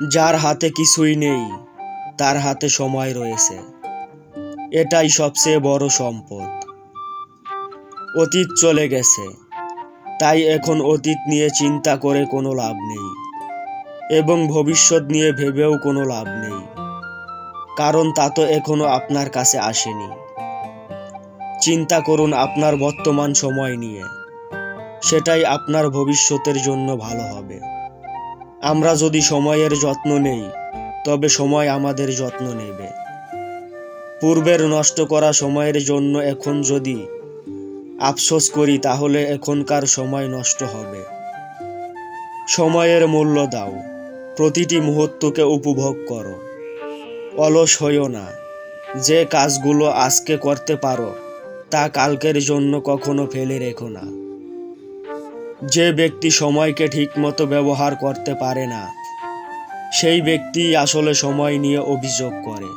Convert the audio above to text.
যার হাতে কিছুই নেই তার হাতে সময় রয়েছে, এটাই সবচেয়ে বড় সম্পদ। অতীত চলে গেছে, তাই এখন অতীত নিয়ে চিন্তা করে কোনো লাভ নেই এবং ভবিষ্যৎ নিয়ে ভেবেও কোনো লাভ নেই, কারণ তা তো এখনো আপনার কাছে আসেনি। চিন্তা করুন আপনার বর্তমান সময় নিয়ে, সেটাই আপনার ভবিষ্যতের জন্য ভালো হবে। আমরা যদি সময়ের যত্ন নেই, তবে সময় আমাদের যত্ন নেবে। পূর্বের নষ্ট করা সময়ের জন্য এখন যদি আফসোস করি, তাহলে এখনকার সময় নষ্ট হবে। সময়ের মূল্য দাও, প্রতিটি মুহূর্তকে উপভোগ করো। অলস হইও না, যে কাজগুলো আজকে করতে পারো তা কালকের জন্য কখনো ফেলে রেখো না। যে ব্যক্তি সময়কে ঠিকমতো ব্যবহার করতে পারে না, সেই ব্যক্তি আসলে সময় নিয়ে অভিযোগ করে।